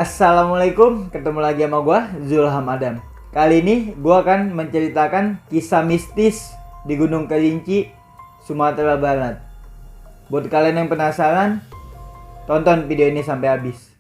Assalamualaikum, ketemu lagi sama gue, Zulham Adam. Kali ini gue akan menceritakan kisah mistis di Gunung Kerinci, Sumatera Barat. Buat kalian yang penasaran, tonton video ini sampai habis.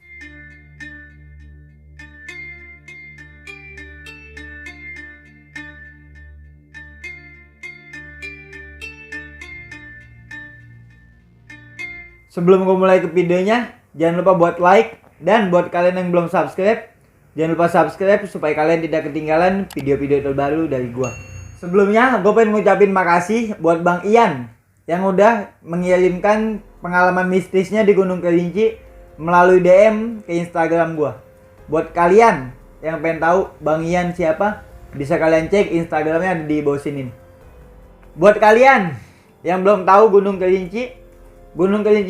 Sebelum gue mulai ke videonya, jangan lupa buat like. Dan buat kalian yang belum subscribe, jangan lupa subscribe supaya kalian tidak ketinggalan video-video terbaru dari gua. Sebelumnya, gue pengen ngucapin makasih buat Bang Ian yang udah mengirimkan pengalaman mistisnya di Gunung Kerinci melalui DM ke Instagram gua. Buat kalian yang pengen tahu Bang Ian siapa, bisa kalian cek Instagramnya ada di bawah sini. Buat kalian yang belum tahu Gunung Kerinci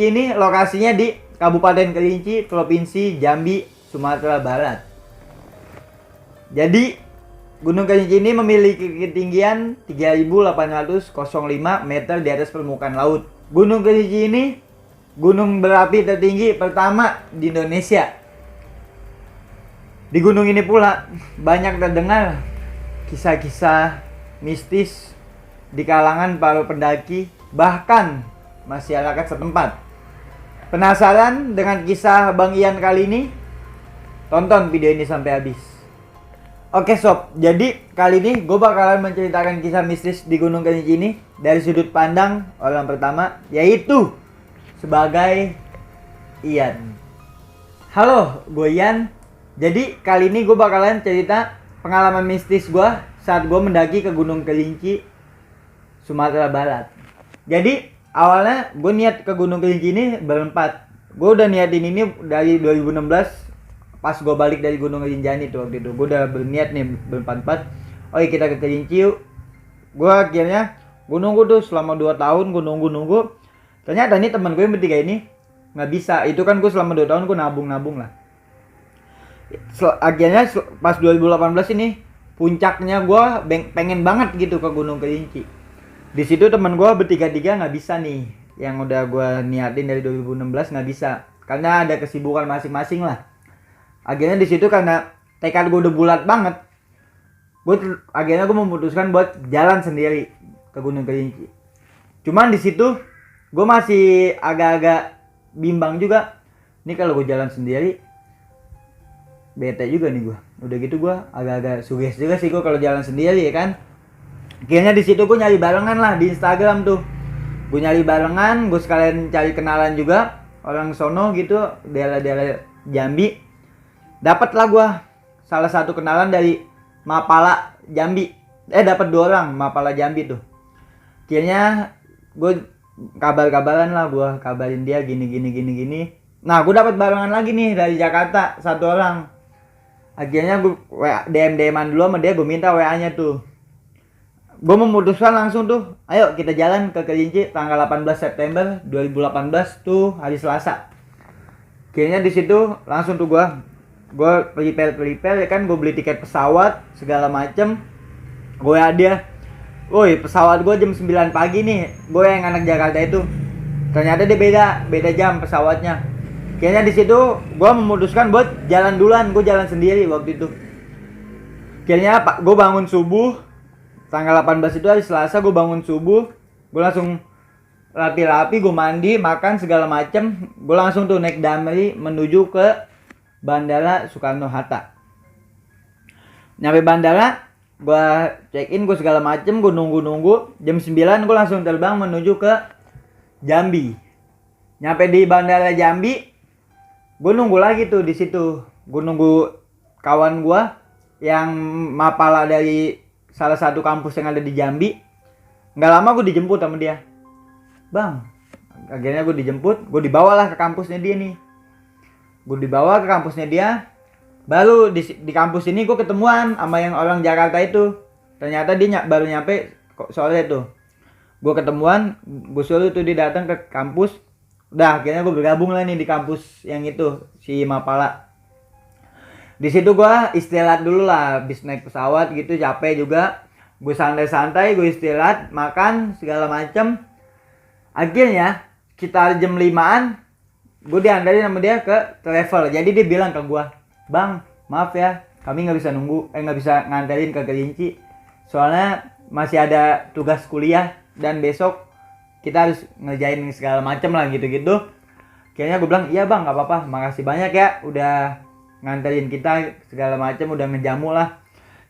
ini lokasinya di Kabupaten Kerinci, Provinsi Jambi, Sumatera Barat. Jadi, Gunung Kerinci ini memiliki ketinggian 3.805 meter di atas permukaan laut. Gunung Kerinci ini gunung berapi tertinggi pertama di Indonesia. Di gunung ini pula banyak terdengar kisah-kisah mistis di kalangan para pendaki, bahkan masyarakat setempat. Penasaran dengan kisah Bang Ian kali ini? Tonton video ini sampai habis. Oke sob, jadi kali ini gue bakalan menceritakan kisah mistis di Gunung Kerinci ini dari sudut pandang orang pertama, yaitu sebagai Ian. Halo, gue Ian. Jadi kali ini gue bakalan cerita pengalaman mistis gue saat gue mendaki ke Gunung Kerinci, Sumatera Barat. Jadi awalnya gue niat ke Gunung Kerinci ini berempat. Gue udah niatin ini dari 2016 pas gue balik dari Gunung Rinjani tuh waktu itu. Gue udah berniat nih berempat-empat. Oke, kita ke Kerinci yuk. Gue akhirnya gue nunggu tuh selama 2 tahun. Gue nunggu. Ternyata nih teman gue yang bertiga ini nggak bisa. Itu kan gue selama 2 tahun gue nabung lah. Akhirnya pas 2018 ini puncaknya gue pengen banget gitu ke Gunung Kerinci. Di situ teman gue bertiga-tiga nggak bisa nih, yang udah gue niatin dari 2016 nggak bisa karena ada kesibukan masing-masing lah. Akhirnya di situ karena tekad gue udah bulat banget, akhirnya gue memutuskan buat jalan sendiri ke Gunung Kerinci. Cuman di situ gue masih agak-agak bimbang juga. Ini kalau gue jalan sendiri, bete juga nih gue. Udah gitu gue agak-agak suges juga sih gue kalau jalan sendiri ya kan. Akhirnya di situ gue nyari barengan lah di Instagram tuh. Gue nyari barengan, gue sekalian cari kenalan juga orang sono gitu, daerah-daerah Jambi. Dapatlah gue salah satu kenalan dari Mapala Jambi. Dapat 2 orang Mapala Jambi tuh. Akhirnya gue kabar-kabaran lah, gue kabarin dia gini. Nah, gue dapat barengan lagi nih dari Jakarta 1 orang. Akhirnya gue DM-an dulu sama dia, gue minta WA-nya tuh. Gue memutuskan langsung tuh, ayo kita jalan ke Kerinci tanggal 18 September 2018 tuh hari Selasa. Akhirnya di situ langsung tuh gue prepare ya kan, gue beli tiket pesawat segala macem. Gue dia, woi pesawat gue jam 9 pagi nih, gue yang anak Jakarta itu. Ternyata dia beda jam pesawatnya. Akhirnya di situ gue memutuskan buat jalan duluan, gue jalan sendiri waktu itu. Akhirnya gue bangun subuh. Tanggal 18 itu hari Selasa, gue bangun subuh, gue langsung rapi-rapi, gue mandi, makan segala macem. Gue langsung tuh naik Damri menuju ke Bandara Soekarno-Hatta. Nyampe bandara, gue check in, gue segala macem, gue nunggu. Jam 9 gue langsung terbang menuju ke Jambi. Nyampe di Bandara Jambi, gue nunggu lagi tuh di situ. Gue nunggu kawan gue yang Mapala dari salah satu kampus yang ada di Jambi. Nggak lama gue dijemput sama dia. Bang, akhirnya gue dijemput, gue dibawa lah ke kampusnya dia nih. Gue dibawa ke kampusnya dia. Baru di kampus ini gue ketemuan sama yang orang Jakarta itu. Ternyata dia baru nyampe sore tuh. Gue ketemuan, gue suruh tuh dia datang ke kampus. Udah, akhirnya gue bergabung lah nih di kampus yang itu, si Mapala. Di situ gue istirahat dulu lah, habis naik pesawat gitu, capek juga. Gue santai-santai, gue istirahat, makan segala macem. Akhirnya sekitar jam 5-an gue diantarin sama dia ke travel. Jadi dia bilang ke gue, Bang, maaf ya, kami nggak bisa nggak bisa nganterin ke Kerinci. Soalnya masih ada tugas kuliah dan besok kita harus ngerjain segala macam lah gitu-gitu. Kayaknya gue bilang, iya bang, nggak apa-apa, makasih banyak ya udah nganterin kita segala macam, udah ngejamu lah.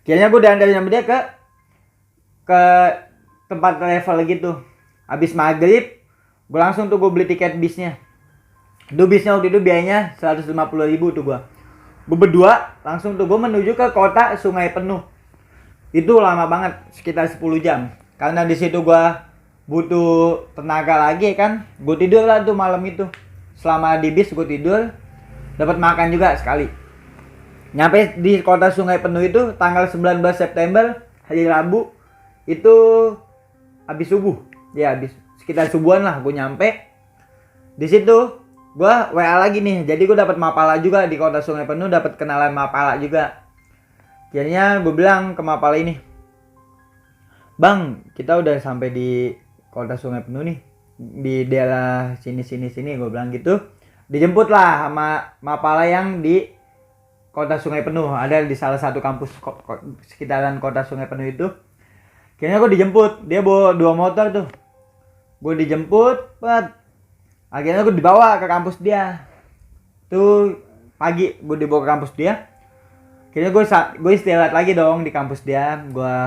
Kayaknya gue udah anterin sama dia ke tempat travel gitu. Habis maghrib, gue langsung tuh gue beli tiket bisnya. Itu bisnya waktu itu biayanya 150.000 tuh gue. Gue berdua langsung tuh gue menuju ke kota Sungai Penuh. Itu lama banget, sekitar 10 jam. Karena di situ gue butuh tenaga lagi kan. Gue tidur lah tuh malam itu. Selama di bis gue tidur, dapat makan juga sekali. Nyampe di kota Sungai Penuh itu tanggal 19 September, hari Rabu. Itu habis subuh. Ya habis sekitar subuhan lah gue nyampe. Di situ gue WA lagi nih. Jadi gue dapat Mapala juga di kota Sungai Penuh, dapat kenalan Mapala juga. Akhirnya gue bilang ke Mapala ini, Bang, kita udah sampai di kota Sungai Penuh nih, di daerah sini gue bilang gitu. Dijemput lah sama Mapala yang di kota Sungai Penuh, ada di salah satu kampus sekitaran kota Sungai Penuh itu. Akhirnya gue dijemput, dia bawa 2 motor tuh. Gue dijemput, akhirnya gue dibawa ke kampus dia. Tuh pagi gue dibawa ke kampus dia. Akhirnya gue istirahat lagi dong di kampus dia. Gue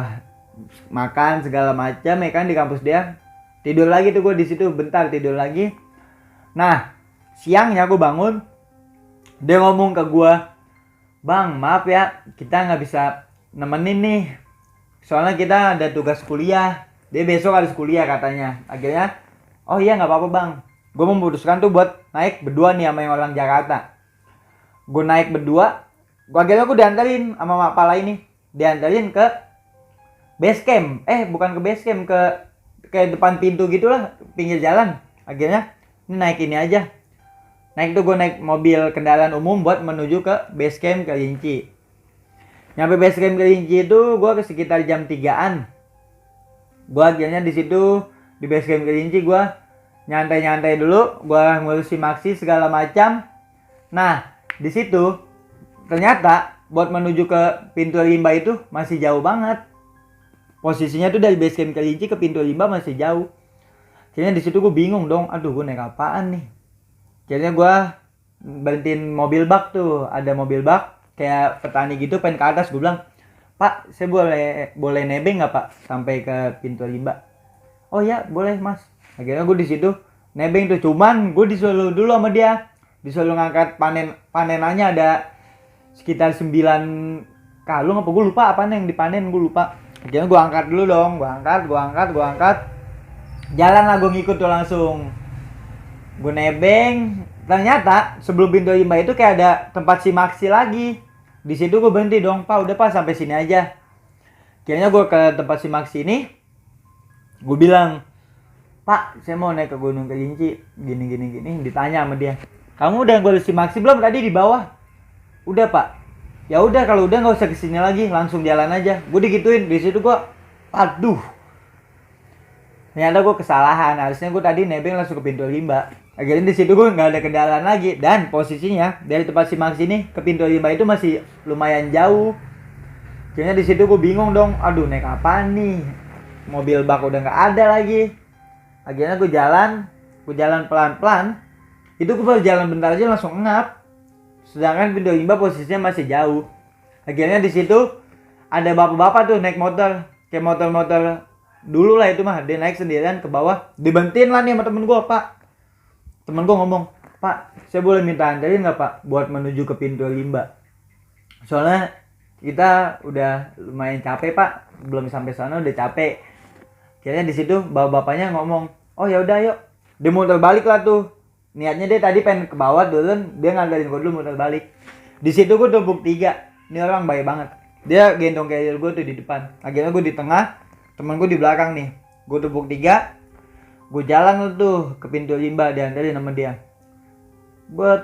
makan segala macam ya kan di kampus dia. Tidur lagi tuh gue di situ bentar, tidur lagi. Nah, siangnya gue bangun. Dia ngomong ke gue, Bang, maaf ya, kita nggak bisa nemenin nih. Soalnya kita ada tugas kuliah. Dia besok harus kuliah katanya. Akhirnya, oh iya nggak apa-apa bang. Gue memutuskan tuh buat naik berdua nih sama yang orang Jakarta. Gue naik berdua. Akhirnya gue diantarin sama Mapala ini. Diantarin ke base camp. Bukan ke base camp, ke depan pintu gitulah, pinggir jalan. Akhirnya ini naik ini aja. Naik tuh gue naik mobil kendaraan umum buat menuju ke base camp Kerinci. Nyampe base camp Kerinci itu gue ke sekitar jam 3-an. Gue akhirnya di situ di base camp Kerinci gue nyantai-nyantai dulu, gue ngurusin maksi segala macam. Nah, di situ ternyata buat menuju ke pintu limba itu masih jauh banget. Posisinya tuh dari base camp Kerinci ke pintu limba masih jauh. Akhirnya di situ gue bingung dong, aduh gue naik apaan nih. Akhirnya gue berhentiin mobil bak tuh, ada mobil bak kayak petani gitu pengen ke atas. Gue bilang, Pak, saya boleh nebeng nggak Pak sampai ke pintu limba? Oh ya boleh Mas. Akhirnya gue di situ nebeng tuh, cuman gue disuruh dulu sama dia, disuruh ngangkat panenannya ada sekitar 9 kalung apa gue lupa apa yang dipanen, gue lupa. Akhirnya gue angkat dulu dong, gue angkat. Jalan lah gue ngikut tuh langsung. Gue nebeng. Ternyata sebelum pintu limba itu kayak ada tempat simaksi lagi. Di situ gue berhenti dong, Pak, udah Pak sampai sini aja. Akhirnya gue ke tempat simaksi ini. Gue bilang, Pak, saya mau naik ke Gunung Kerinci, gini. Ditanya sama dia, kamu udah gue simaksi belum tadi di bawah? Udah Pak. Ya udah, kalau udah nggak usah kesini lagi, langsung jalan aja. Gue digituin. Di situ gue, aduh, ternyata gue kesalahan. Harusnya gue tadi nebeng langsung ke pintu limba. Akhirnya di situ gue nggak ada kendaraan lagi, dan posisinya dari tempat simak sini ke pintu limba itu masih lumayan jauh. Akhirnya di situ gue bingung dong, aduh naik apaan nih? Mobil bak udah nggak ada lagi. Akhirnya gue jalan pelan-pelan. Itu gue baru jalan bentar aja langsung ngap. Sedangkan pintu limba posisinya masih jauh. Akhirnya di situ ada bapak-bapak tuh naik motor, kayak motor-motor dulu lah itu mah. Dia naik sendirian ke bawah, dibentin lah nih sama temen gue, Pak. Temen gue ngomong, Pak, saya boleh minta anterin nggak Pak buat menuju ke pintu limba? Soalnya kita udah lumayan capek Pak, belum sampai sana udah capek. Akhirnya di situ bapak-bapaknya ngomong, oh ya udah yuk. Dia muter balik lah tuh. Niatnya dia tadi pengen ke bawah dulu, dia nganterin gue dulu muter balik. Di situ gue tumpuk 3. Ini orang baik banget. Dia gendong carrier gue tuh di depan. Akhirnya gue di tengah, temen gue di belakang nih. Gue tumpuk 3. Gue jalan tuh ke pintu limba, dianterin sama dia. Gue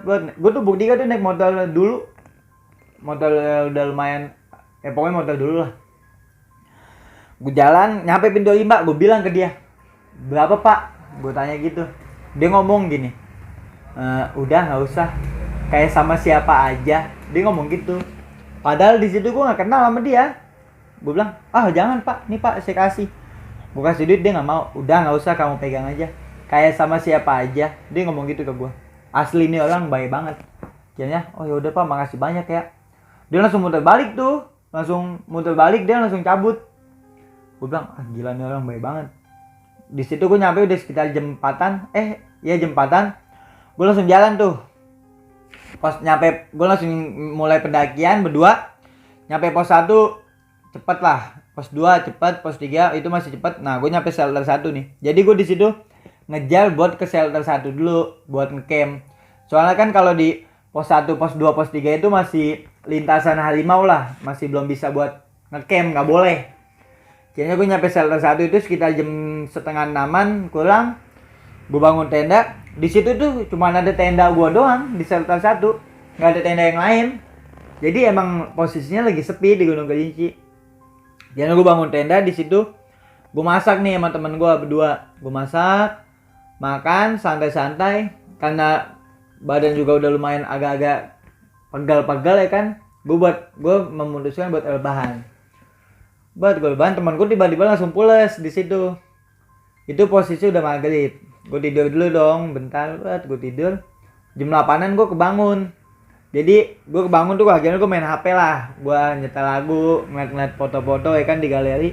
tuh bukti tuh naik motor dulu. Motor udah lumayan, pokoknya motor dulu lah. Gue jalan, nyampe pintu limba, gue bilang ke dia, berapa Pak? Gue tanya gitu. Dia ngomong gini, udah nggak usah. kayak sama siapa aja. Dia ngomong gitu. Padahal di situ gue nggak kenal sama dia. Gue bilang, jangan pak, nih pak saya kasih. Gue kasih duit, dia nggak mau. Udah nggak usah, kamu pegang aja. Kayak sama siapa aja. Dia ngomong gitu ke gue. Asli ini orang baik banget. Akhirnya, ya udah pak, makasih banyak ya. Dia langsung muter balik tuh. Dia langsung cabut. Gue bilang, gila nih orang baik banget. Di situ gue nyampe udah sekitar jam 4-an. Jam 4-an. Gue langsung jalan tuh. Pas nyampe, gue langsung mulai pendakian berdua. Nyampe pos 1 cepet lah. Pos 2 cepet, pos 3 itu masih cepet. Nah, gue nyampe shelter 1 nih. Jadi gue di situ ngejar buat ke shelter 1 dulu buat ngecamp. Soalnya kan kalau di pos 1, pos 2, pos 3 itu masih lintasan harimau lah. Masih belum bisa buat ngecamp, nggak boleh. Kayaknya gue nyampe shelter 1 itu sekitar jam setengah 6-an kurang. Gue bangun tenda. Di situ tuh cuma ada tenda gue doang di shelter 1. Nggak ada tenda yang lain. Jadi emang posisinya lagi sepi di Gunung Kerinci. Jadi gue bangun tenda di situ. Gue masak nih sama temen gue berdua. Gue masak, makan santai-santai. Karena badan juga udah lumayan agak-agak pegal-pegal ya kan. Gue memutuskan buat rebahan. Teman gue tiba-tiba langsung pules di situ. Itu posisi udah maghrib. Gue tidur dulu dong, bentar, gue tidur. Jam 8-an gue kebangun. Jadi gue kebangun tuh akhirnya gue main HP lah. Gue nyetel lagu, ngeliat foto-foto ya kan di galeri.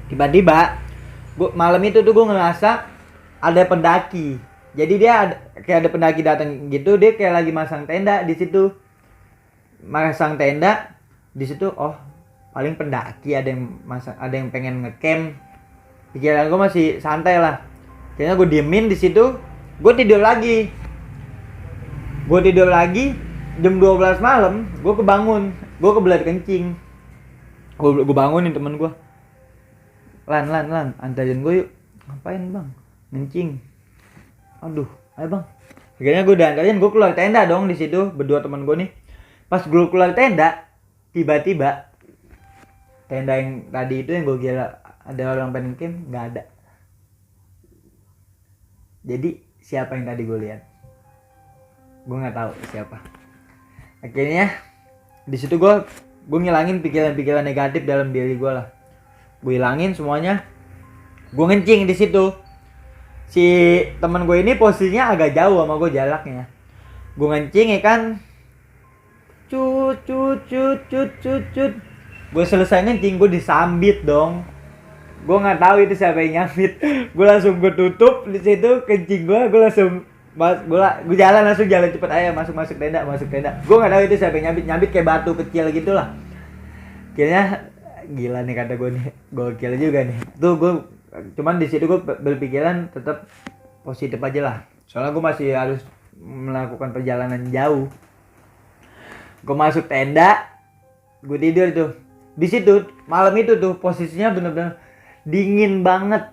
Tiba-tiba malam itu tuh gue ngerasa ada pendaki. Jadi dia kayak ada pendaki datang gitu, dia kayak lagi masang tenda di situ. Masang tenda di situ, paling pendaki ada yang pengen ngecamp. Pikiran gue masih santai lah. Kayaknya gue diemin di situ. Gue tidur lagi. Jam 12 malam gue kebangun. Gue kebelat kencing. Gue bangunin temen gue. Lan, antarin gue yuk. Ngapain bang? Ngencing. Aduh, ayo bang. Akhirnya gue udah antarin, gue keluar tenda dong di situ berdua temen gue nih. Pas gue keluar tenda, tiba-tiba tenda yang tadi itu yang gue kira ada orang pengen camp, nggak ada. Jadi siapa yang tadi gue lihat? Gue nggak tahu siapa. Akhirnya di situ gue ngilangin pikiran-pikiran negatif dalam diri gue lah. Gue hilangin semuanya. Gue ngencing di situ. Si teman gue ini posisinya agak jauh sama gue jaraknya. Gue ngencing ya kan. Cut. Gue selesai ngencing, gue disambit dong. Gue nggak tahu itu siapa yang nyambit. Gue langsung tutup di situ kencing gue langsung gue jalan cepet aja masuk tenda. Gue nggak tahu itu siapa yang nyambit kayak batu kecil gitulah. Kayaknya gila nih kata gue nih, gokil juga nih. Tuh gue cuman di situ gue berpikiran tetap positif aja lah. Soalnya gue masih harus melakukan perjalanan jauh. Gue masuk tenda, gue tidur tuh. Di situ malam itu tuh posisinya bener-bener dingin banget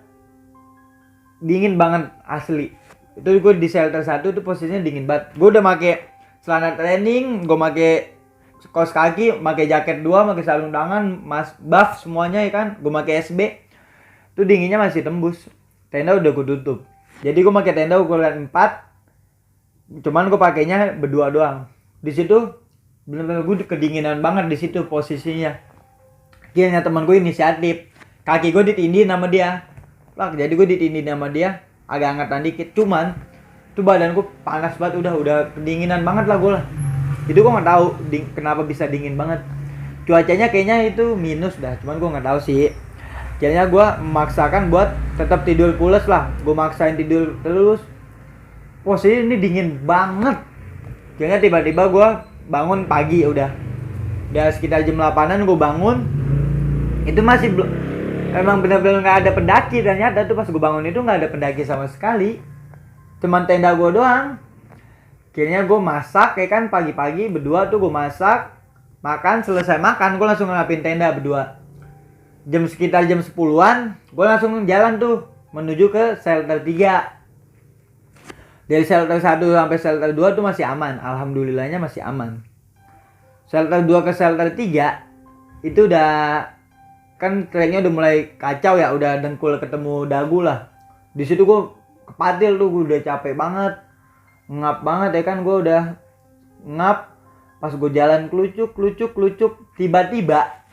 asli. Itu gue di shelter 1 tuh posisinya dingin banget. Gue udah pakai celana training, gue pakai kaos kaki, pakai jaket 2, pakai sarung tangan, buff semuanya ya kan. Gue pakai SB. Tuh dinginnya masih tembus. Tenda udah gue tutup. Jadi gue pakai tenda ukuran 4. Cuman gue pakainya berdua doang. Di situ bener-bener gue kedinginan banget di situ posisinya. Akhirnya teman gue inisiatif. Kaki gue ditindih sama dia. Jadi gue ditindih sama dia. Agak angkatan dikit. Cuman tuh badan gue panas banget. Udah kedinginan banget lah gue lah. Itu gue gak tahu kenapa bisa dingin banget. Cuacanya kayaknya itu minus dah. Cuman gue gak tahu sih. Akhirnya gue memaksakan buat tetap tidur pules lah. Gue maksain tidur terus. Posisi ini dingin banget. Akhirnya tiba-tiba gue bangun pagi udah sekitar jam 8-an gue bangun. Itu masih emang benar-benar nggak ada pendaki. Ternyata tuh pas gue bangun itu nggak ada pendaki sama sekali, cuman tenda gue doang. Akhirnya gue masak ya kan, pagi-pagi berdua tuh gue masak, makan, selesai makan gue langsung ngelapin tenda berdua. Sekitar jam 10-an gue langsung jalan tuh menuju ke shelter 3. Dari shelter 1 sampai shelter 2 tuh masih aman, alhamdulillahnya masih aman. Shelter 2 ke shelter 3 itu udah kan tracknya udah mulai kacau ya, udah dengkul ketemu dagu lah. Di situ gue kepatil tuh, gue udah capek banget, ngap banget ya kan, gue udah ngap. Pas gue jalan kelucuk, tiba-tiba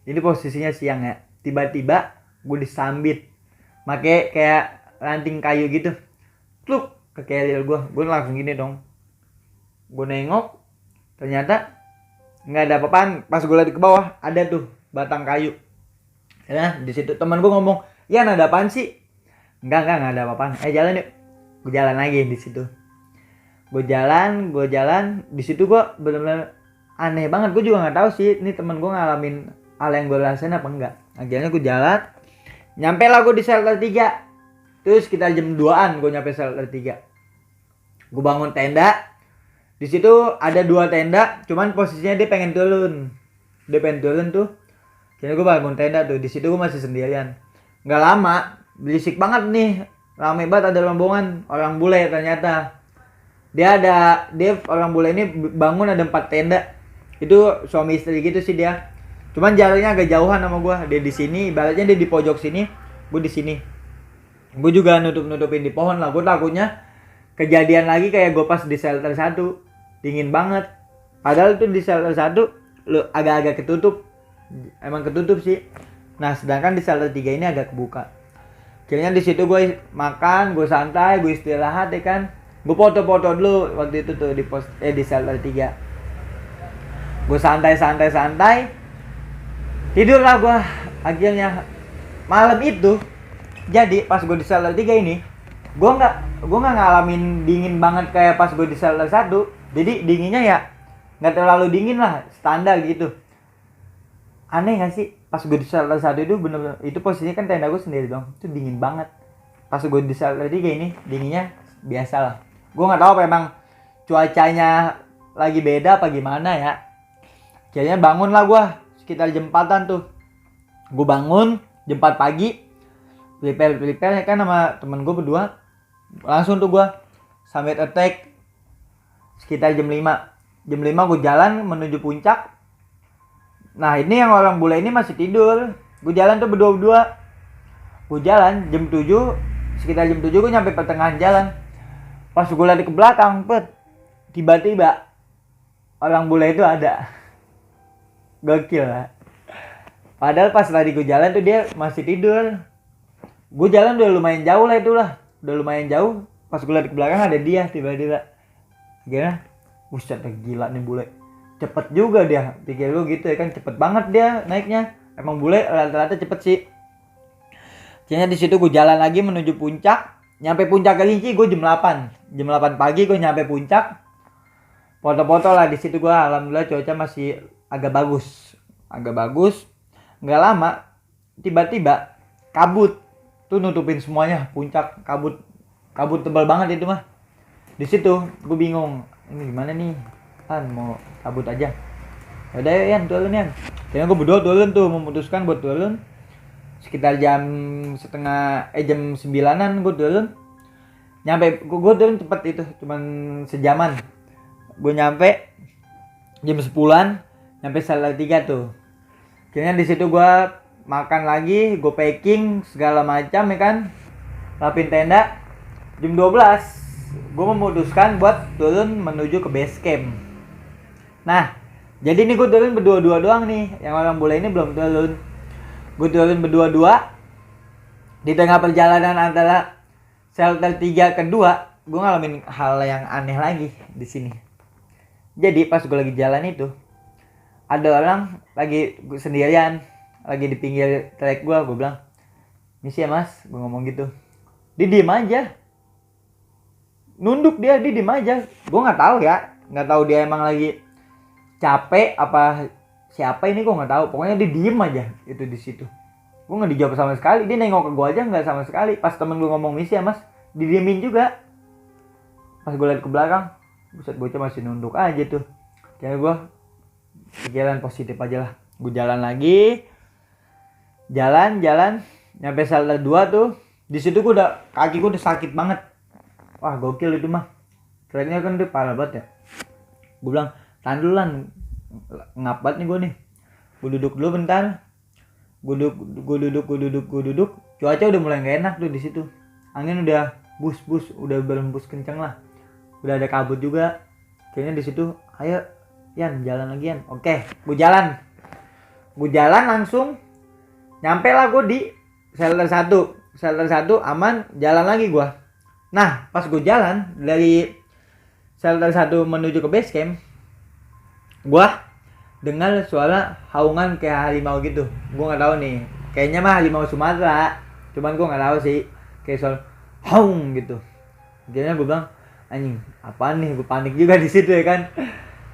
ini posisinya siang ya, tiba-tiba gue disambit make kayak ranting kayu gitu, pluk ke keril gue langsung gini dong. Gue nengok, ternyata nggak ada apa-apaan. Pas gue lihat ke bawah ada tuh batang kayu. Nah di situ teman gue ngomong, ya ada apaan sih? Enggak ada apa-apaan. Jalan yuk. Gue jalan lagi di situ. Gue jalan. Di situ gue benar-benar aneh banget. Gue juga nggak tahu sih ini teman gue ngalamin hal yang gue rasain apa enggak. Akhirnya gue jalan, nyampe lah gue di shelter 3. Terus sekitar jam 2-an gue nyampe shelter 3. Gue bangun tenda. Di situ ada 2 tenda, cuman posisinya dia pengen turun. Tuh. Jadi gue bangun tenda tuh. Di situ gue masih sendirian. Nggak lama, berisik banget nih. Rame banget, ada rombongan orang bule ternyata. Dia orang bule ini bangun ada 4 tenda. Itu suami istri gitu sih dia. Cuman jaraknya agak jauhan sama gue. Dia di sini, ibaratnya dia di pojok sini, gue di sini. Gue juga nutupin di pohon lah. Gue takutnya kejadian lagi kayak gue pas di shelter 1. Dingin banget. Padahal itu di shelter 1 agak-agak ketutup. Emang ketutup sih. Nah, sedangkan di shelter 3 ini agak kebuka. Akhirnya di situ gue makan, gue santai, gue istirahat ya kan. Gue foto-foto dulu waktu itu tuh di shelter 3. Gue santai. Tidurlah gue akhirnya malam itu. Jadi pas gue di shelter 3 ini, gue nggak ngalamin dingin banget kayak pas gue di shelter 1. Jadi dinginnya ya nggak terlalu dingin lah, standar gitu. Aneh gak sih? Pas gue di shelter 1 itu bener-bener, itu posisinya kan tenda gue sendiri dong, itu dingin banget. Pas gue di shelter 3 ini dinginnya biasa lah. Gue nggak tahu apa emang cuacanya lagi beda apa gimana ya. Akhirnya bangun lah gue sekitar jam 4-an tuh. Gue bangun jam 4 pagi, prepare ya kan sama temen gue berdua. Langsung tuh gue summit attack sekitar jam 5. Jam 5 gue jalan menuju puncak. Nah ini yang orang bule ini masih tidur. Gue jalan tuh berdua. Gue jalan jam 7. Sekitar jam 7 gue nyampe pertengahan jalan. Pas gue lari ke belakang, tiba-tiba orang bule itu ada. Gokil lah. Padahal pas lari gue jalan tuh dia masih tidur. Gue jalan udah lumayan jauh lah itulah. Udah lumayan jauh. Pas gue lari ke belakang ada dia tiba-tiba. Gimana? Buset, gila nih bule. Cepet juga dia. Pikir lu gitu ya kan, cepet banget dia naiknya. Emang bule rata-rata cepet sih. Akhirnya di situ gue jalan lagi menuju puncak. Nyampe puncak Kelinci gue jam 8. Jam 8 pagi gue nyampe puncak. Foto-foto lah di situ gue. Alhamdulillah cuaca masih agak bagus. Nggak lama tiba-tiba kabut tuh nutupin semuanya. Puncak kabut tebal banget itu mah. Di situ gue bingung, ini gimana nih? Kan mau kabut aja. Yaudah Yan, turun Yan. Akhirnya gue berdua turun tuh, memutuskan buat turun. Sekitar jam 9-an gue turun. Nyampe gue turun cepet itu, cuman sejaman. Gue nyampe jam 10-an, nyampe shelter 3 tuh. Akhirnya di situ gue makan lagi, gue packing segala macam ya kan. Rapin tenda. Jam 12 gue memutuskan buat turun menuju ke base camp. Nah, jadi ini gue turun berdua-dua doang nih. Yang orang bule ini belum turun. Gue turun berdua-dua. Di tengah perjalanan antara shelter 3 ke 2, gue ngalamin hal yang aneh lagi di sini. Jadi pas gue lagi jalan itu, ada orang lagi sendirian, lagi di pinggir trek gue bilang, "Misi ya mas," gue ngomong gitu. Dia diem aja. Nunduk dia diem aja. Gue nggak tahu dia emang lagi capek apa siapa ini, gue nggak tahu. Pokoknya dia diem aja itu di situ. Gue nggak dijawab sama sekali. Dia nengok ke gue aja nggak sama sekali. Pas temen gue ngomong misi ya mas, didiemin juga. Pas gue liat ke belakang, buset bocah masih nunduk aja tuh. Kayak gue pikiran positif aja lah. Gue jalan lagi, jalan nyampe shelter 2 tuh. Di situ gue kaki gue udah sakit banget. Wah gokil itu mah. Treknya kan dia parah banget ya. Gue bilang, tahan dulu lan, ngap banget nih gue nih. Gue duduk dulu bentar. Gue duduk. Cuaca udah mulai gak enak tuh di situ. Angin udah bus, udah berembus kenceng lah. Udah ada kabut juga. Kayaknya di situ, ayo Yan jalan lagi Yan. Oke, gue jalan langsung nyampe lah gue di shelter 1 aman, jalan lagi gue. Nah pas gue jalan dari shelter 1 menuju ke base camp, gue dengar suara haungan kayak harimau gitu. Gue nggak tahu nih, kayaknya mah harimau Sumatera, cuman gue nggak tahu sih, kayak suara haung gitu. Akhirnya gue bilang anjing apaan nih, gue panik juga di situ ya kan.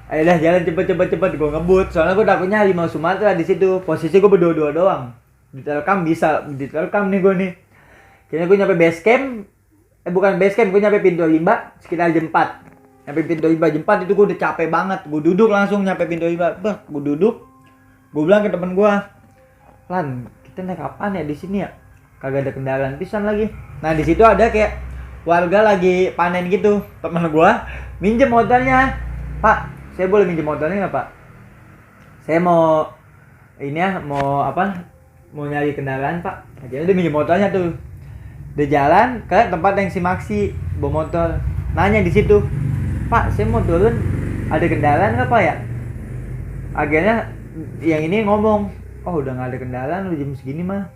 Ayo dah jalan cepet gue ngebut, soalnya gue takutnya harimau Sumatera di situ. Posisi gue berdua doang, diterekam nih gue nih. Kayaknya gue nyampe base camp, bukan base camp, gue nyampe pintu 5 sekitar jam 4. Nyampe pintu 5 jam 4 itu gue udah capek banget. Gue duduk langsung nyampe pintu 5. Gue duduk. Gue bilang ke temen gue, Lan, kita naik apaan ya di sini ya? Kagak ada kendaraan pisan lagi. Nah di situ ada kayak warga lagi panen gitu. Temen gue minjem motornya. Pak, saya boleh minjem motornya nggak Pak? Saya mau ini ya, mau apa? Mau nyari kendaraan Pak. Akhirnya dia minjem motornya tuh. Dia jalan ke tempat yang si Maxi bawa motor. Nanya di situ, Pak, saya mau turun, ada kendaraan nggak Pak ya? Akhirnya yang ini ngomong, oh udah nggak ada kendaraan udah jam segini mah.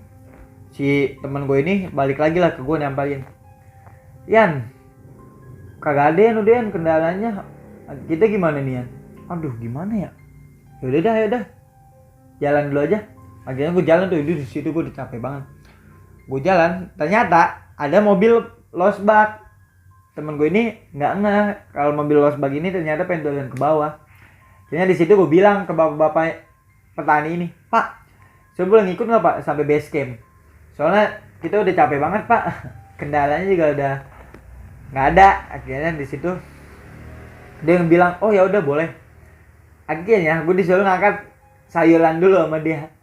Si teman gue ini balik lagi lah ke gue nyamperin, Yan, kagak ada Yan, udah Yan kendaraannya. Kita gimana nih Yan? Aduh gimana ya? Yaudah, jalan dulu aja. Akhirnya gue jalan tuh, di situ gue udah capek banget. Gue jalan, ternyata ada mobil losbak. Temen gue ini nggak ngeh kalau mobil losbak ini ternyata pengen turun ke bawah. Akhirnya di situ gue bilang ke bapak-bapak petani ini, Pak, saya boleh ngikut nggak Pak sampai base camp? Soalnya kita udah capek banget Pak, kendalanya juga udah nggak ada. Akhirnya di situ dia bilang, oh ya udah boleh. Akhirnya gue disuruh ngangkat sayuran dulu sama dia.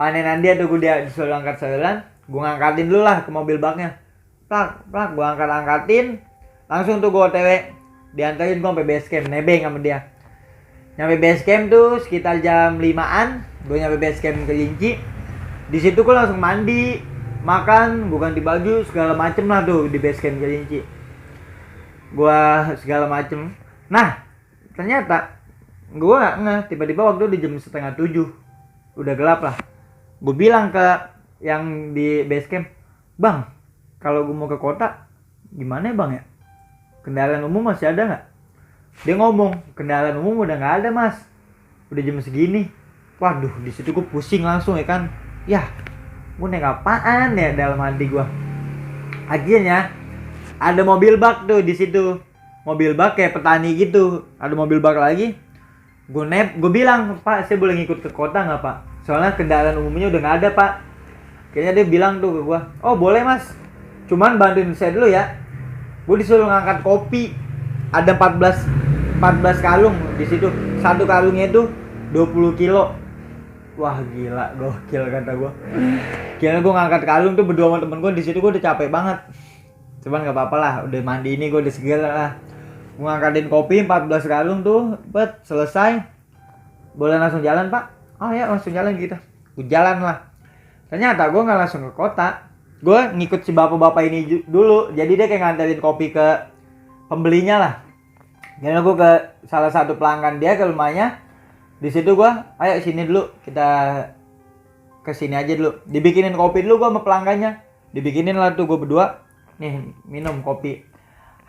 Panenan dia tuh, gue disuruh angkat sayuran, gue ngangkatin dulu lah ke mobil baknya. Plak, gue angkatin, langsung tuh gue OTW, diantarin gue sampai base camp, nebeng sama dia. Nyampe base camp tuh sekitar jam 5-an, gue nyampe base camp Kelinci. Di situ gue langsung mandi, makan, gue ganti baju segala macem lah tuh di base camp Kelinci. Gue segala macem. Nah, ternyata gue nggak ngeh, tiba-tiba waktu di jam 6:30, udah gelap lah. Gue bilang ke yang di base camp, Bang, kalau gue mau ke kota, gimana ya Bang ya? Kendaraan umum masih ada nggak? Dia ngomong, kendaraan umum udah nggak ada Mas, udah jam segini. Waduh, di situ gue pusing langsung ya kan. Ya, gue naik apaan ya dalam hati gue. Akhirnya ada mobil bak tuh di situ, mobil bak kayak petani gitu. Ada mobil bak lagi. Gue bilang, Pak, saya boleh ngikut ke kota nggak Pak? Soalnya kendaraan umumnya udah nggak ada Pak. Kayaknya dia bilang tuh ke gue, oh boleh Mas, cuman bantuin saya dulu ya. Gue disuruh ngangkat kopi, ada 14 karung di situ. Satu karungnya itu 20 kilo. Wah gila, gokil kata gue. Kira gue ngangkat karung tuh berdua sama temen gue. Di situ gue udah capek banget, cuman nggak apa-apa lah, udah mandi ini gue udah seger lah. Gue ngangkatin kopi 14 karung tuh, selesai. Boleh langsung jalan Pak? Oh ya langsung jalan kita. Gue jalan lah. Ternyata gue nggak langsung ke kota. Gue ngikut si bapak-bapak ini dulu. Jadi dia kayak nganterin kopi ke pembelinya lah. Jadi gue ke salah satu pelanggan dia, ke rumahnya. Di situ gue, ayo sini dulu, kita ke sini aja dulu. Dibikinin kopi dulu gue sama pelanggannya. Dibikinin lah tuh gue berdua. Nih minum kopi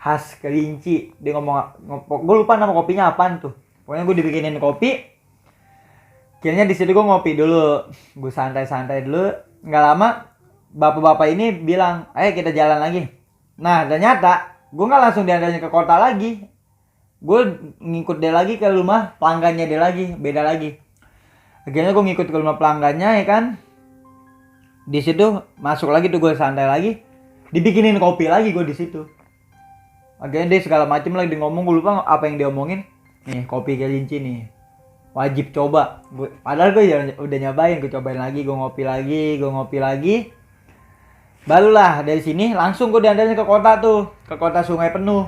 khas Kelinci. Dia ngomong gue lupa nama kopinya apaan tuh. Pokoknya gue dibikinin kopi. Akhirnya di situ gue ngopi dulu, gue santai-santai dulu. Nggak lama, bapak-bapak ini bilang, ayo kita jalan lagi. Nah ternyata gue nggak langsung diantarin ke kota lagi. Gue ngikut dia lagi ke rumah pelanggannya dia lagi, beda lagi. Akhirnya gue ngikut ke rumah pelanggannya ya kan. Di situ masuk lagi tuh, gue santai lagi. Dibikinin kopi lagi gue di situ. Akhirnya dia segala macem lagi dia ngomong, gue lupa apa yang dia omongin. Nih kopi Kelinci nih, wajib coba. Padahal gue udah nyobain, gue cobain lagi, gue ngopi lagi. Barulah dari sini langsung gue diantarin ke kota tuh, ke kota Sungai Penuh.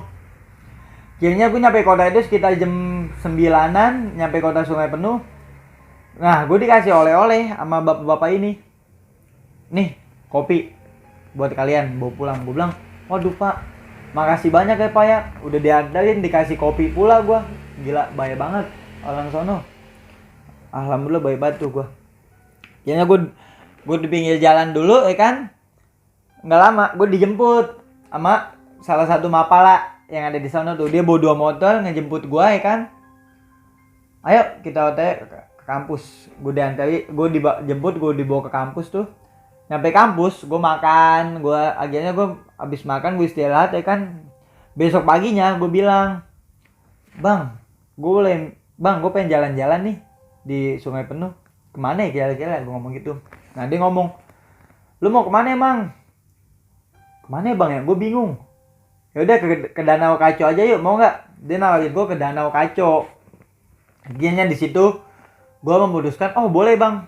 Akhirnya gue nyampe kota itu sekitar jam 9-an, nyampe kota Sungai Penuh. Nah gue dikasih oleh-oleh sama bapak-bapak ini. Nih kopi buat kalian, bawa pulang. Gue bilang, waduh Pak, makasih banyak ya Pak ya, udah diantarin, dikasih kopi pula gue. gila bahaya banget orang sono. Alhamdulillah baik banget tuh gue. Kayaknya gue di pinggir jalan dulu ya kan. Nggak lama gue dijemput sama salah satu mapala yang ada di sana tuh. Dia bawa 2 motor ngejemput gue ya kan. Ayo kita OTW ke kampus. Gue diantari, gue dijemput, gue dibawa ke kampus tuh. Nyampe kampus gue makan, akhirnya gue habis makan gue istirahat ya kan. Besok paginya gue bilang, bang gue pengen jalan-jalan nih di Sungai Penuh. Kemana ya kira-kira? Gue ngomong gitu. Nah dia ngomong, lu mau kemana emang? Kemana ya bang ya? Gue bingung. Ya udah ke Danau Kaco aja yuk, mau nggak? Dia nawarin gue ke Danau Kaco. Akhirnya di situ gue memutuskan, oh boleh bang.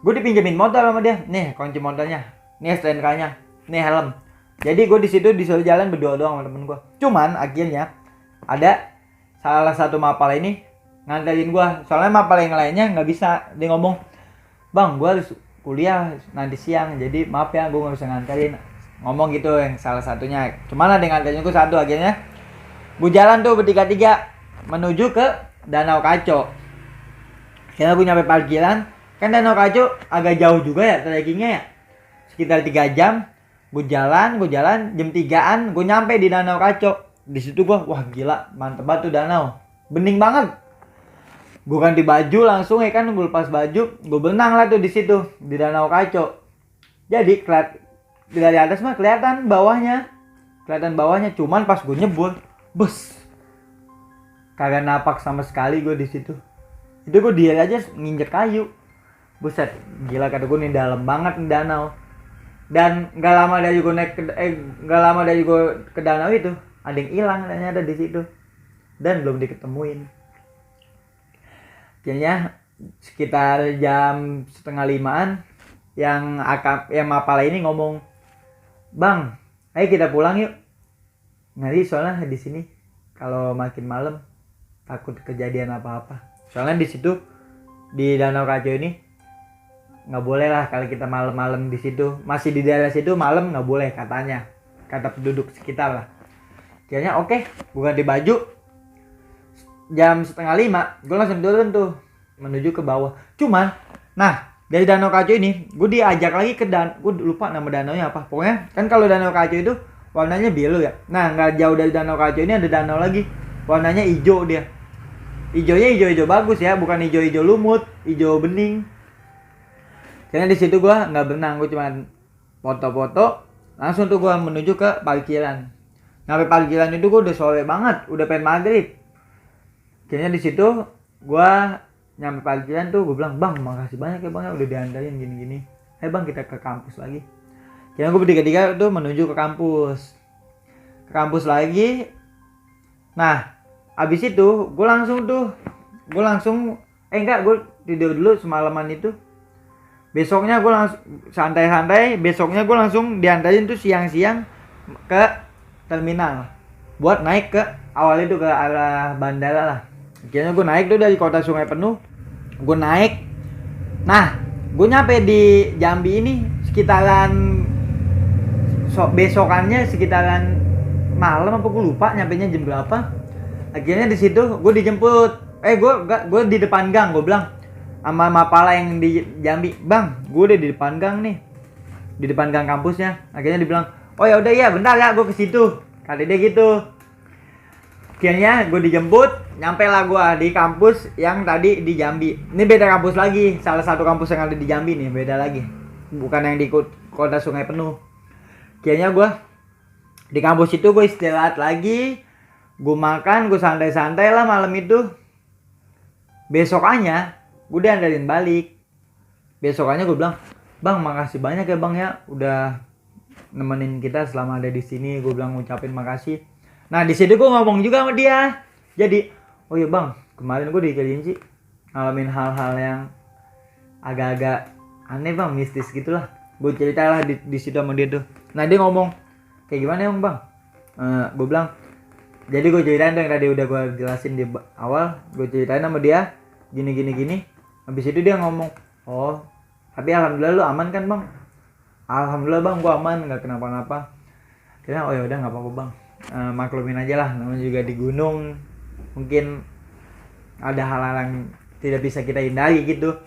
Gue dipinjemin motor sama dia. Nih kunci motornya, nih STNK-nya, nih helm. Jadi gue di situ disuruh jalan berdua doang sama temen gue. Cuman akhirnya ada salah satu mapal ini nganterin gue. Soalnya mapal yang lainnya nggak bisa. Dia ngomong, bang gue harus kuliah nanti siang. Jadi maaf ya gue nggak bisa nganterin. Ngomong gitu yang salah satunya. Cuman ada yang nganterin gue satu. Akhirnya gue jalan tuh bertiga-tiga menuju ke Danau Kaco. Akhirnya gue nyampe parkiran. Kan Danau Kaco agak jauh juga ya trekkingnya ya. Sekitar 3 jam. Gue jalan jam 3-an gue nyampe di Danau Kaco. Di situ gue wah gila mantep banget tuh danau. Bening banget. Gue ganti baju langsung ya kan, gue lepas baju, gue berenang lah tuh di situ di Danau Kaco. Jadi dari atas mah kelihatan bawahnya. Cuman pas gue nyebur, bus. Kagak napak sama sekali gue di situ. Itu gue dia aja nginjek kayu. Buset, gila kata gue nih dalam banget nih danau. Dan nggak lama dari gue ke danau itu ada yang hilang ternyata di situ dan belum diketemuin. Kayaknya sekitar jam 4:30-an yang mapala ini ngomong, bang, ayo kita pulang yuk. Ngeri soalnya di sini kalau makin malam takut kejadian apa-apa. Soalnya di situ di Danau Kaco ini nggak boleh lah kalau kita malam-malam di situ, masih di daerah situ malam nggak boleh katanya, kata penduduk sekitar lah. Kayaknya oke, gue ganti baju. Jam 4:30 gue langsung turun tuh menuju ke bawah. Cuman, nah dari Danau Kaco ini gue diajak lagi ke gue lupa nama danaunya apa. Pokoknya kan kalau Danau Kaco itu warnanya biru ya. Nah nggak jauh dari Danau Kaco ini ada danau lagi, warnanya hijau dia. Hijaunya hijau bagus ya, bukan hijau lumut, hijau bening. Karena di situ gue nggak berenang, gue cuma foto-foto, langsung tuh gue menuju ke parkiran. Sampai parkiran itu gue udah sore banget, udah pengen maghrib. Kayaknya di situ gue nyampe parkiran tuh gue bilang, bang makasih banyak ya bang ya udah diantarin gini-gini. Bang kita ke kampus lagi. Kayaknya gue bertiga-tiga tuh menuju ke kampus. Ke kampus lagi. Nah, abis itu gue langsung tidur dulu semalaman itu. Besoknya gue langsung santai-santai. Besoknya gue langsung diantarin tuh siang-siang ke terminal buat naik ke awal itu ke arah bandara lah. Akhirnya gue naik tuh dari kota Sungai Penuh. Gue naik. Nah, gue nyampe di Jambi ini sekitaran besokannya sekitaran malam apa gue lupa nyampenya jam berapa. Akhirnya di situ gue dijemput. Gue di depan gang. Gue bilang sama mapala yang di Jambi, bang, gue udah di depan gang nih, di depan gang kampusnya. Akhirnya dibilang, oh ya udah ya, bentar ya, gue ke situ. Kata dia gitu. Akhirnya gue dijemput, nyampe lah gue di kampus yang tadi di Jambi. Ini beda kampus lagi, salah satu kampus yang ada di Jambi nih, beda lagi. Bukan yang di kota Sungai Penuh. Akhirnya gue di kampus itu gue istirahat lagi, gue makan, gue santai-santai lah malam itu. Besokannya gue udah andarin balik. Besokannya gue bilang, bang makasih banyak ya bang ya udah nemenin kita selama ada di sini. Gue bilang ngucapin makasih. Nah di situ gue ngomong juga sama dia. Jadi, oh iya bang, kemarin gue di sih ngalamin hal-hal yang agak-agak aneh bang, mistis gitulah. Gue cerita lah di situ sama dia tuh. Nah dia ngomong, kayak gimana emang bang? Gue bilang, jadi gue ceritain tuh yang tadi udah gue jelasin di awal. Gue ceritain sama dia gini. Habis itu dia ngomong, oh tapi alhamdulillah lu aman kan bang? Alhamdulillah bang, gue aman, nggak kenapa-napa. Kira oh ya udah nggak apa-apa bang, maklumin aja lah, namanya juga di gunung, mungkin ada hal-hal yang tidak bisa kita hindari gitu.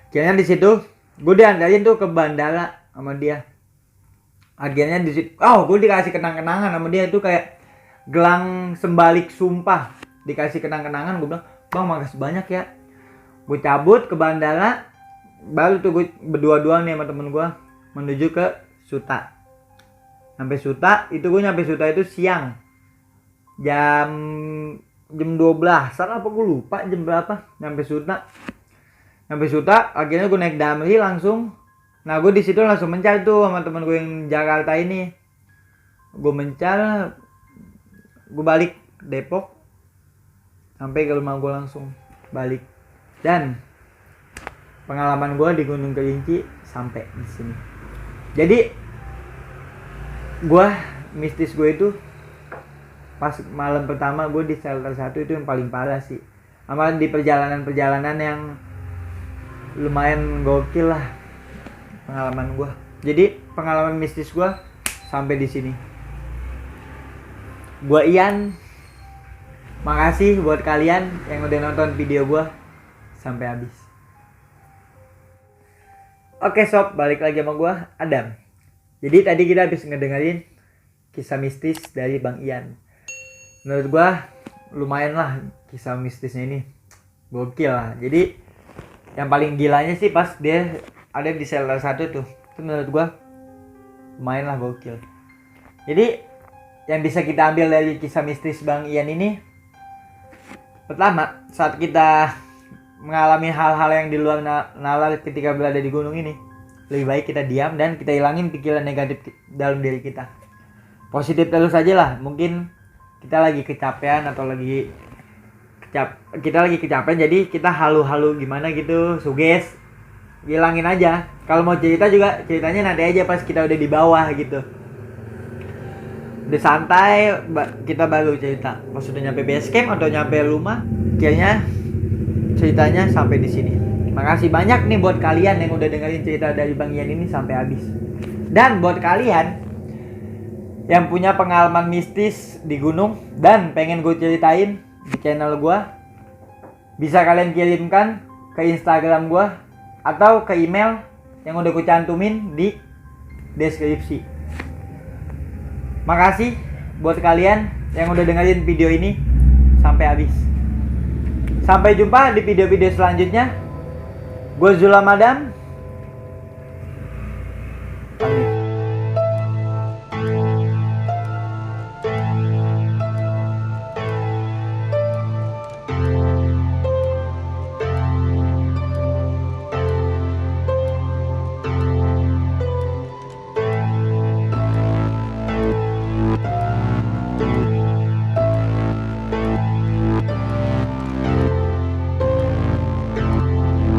Akhirnya di situ gue diantarin tuh ke bandara sama dia. Akhirnya di situ, gue dikasih kenang-kenangan sama dia, itu kayak gelang sembalik sumpah, dikasih kenang-kenangan. Gue bilang, bang makasih banyak ya. Gue cabut ke bandara, baru tuh gue berdua-dua nih sama temen gue menuju ke Suta. Sampai Suta, itu gue nyampe Suta itu siang, jam 12-an apa gue lupa jam berapa. Nyampe Suta, akhirnya gue naik Damri langsung. Nah gue di situ langsung mencar tuh sama temen gue yang Jakarta ini. Gue mencar, gue balik Depok, sampai ke rumah gue langsung balik. Dan pengalaman gue di Gunung Kerinci sampai di sini. Jadi gue mistis gue itu pas malam pertama gue di shelter 1 itu yang paling parah sih. Sama di perjalanan yang lumayan gokil lah pengalaman gue. Jadi pengalaman mistis gue sampai di sini. Gue Ian, makasih buat kalian yang udah nonton video gue sampai habis. Oke sob, balik lagi sama gue Adam. Jadi tadi kita habis ngedengerin kisah mistis dari Bang Ian. Menurut gue lumayan lah kisah mistisnya ini, gokil lah. Jadi yang paling gilanya sih pas dia ada di shelter 1 tuh, itu menurut gue lumayan lah gokil. Jadi yang bisa kita ambil dari kisah mistis Bang Ian ini, pertama, saat kita mengalami hal-hal yang di luar nalar ketika berada di gunung ini, lebih baik kita diam dan kita hilangin pikiran negatif dalam diri kita. Positif terus aja lah. Mungkin kita lagi kecapean atau kita lagi kecapean, jadi kita halu-halu gimana gitu, suges, hilangin aja. Kalau mau cerita juga ceritanya nanti aja pas kita udah di bawah gitu, udah santai, kita baru cerita. Pas udah nyampe base camp atau nyampe rumah, kayaknya ceritanya sampai di sini. Makasih banyak nih buat kalian yang udah dengerin cerita dari Bang Ian ini sampai habis. Dan buat kalian yang punya pengalaman mistis di gunung dan pengen gue ceritain di channel gue, bisa kalian kirimkan ke Instagram gue atau ke email yang udah gue cantumin di deskripsi. Makasih buat kalian yang udah dengerin video ini sampai habis. Sampai jumpa di video-video selanjutnya. Gue Zulamadam.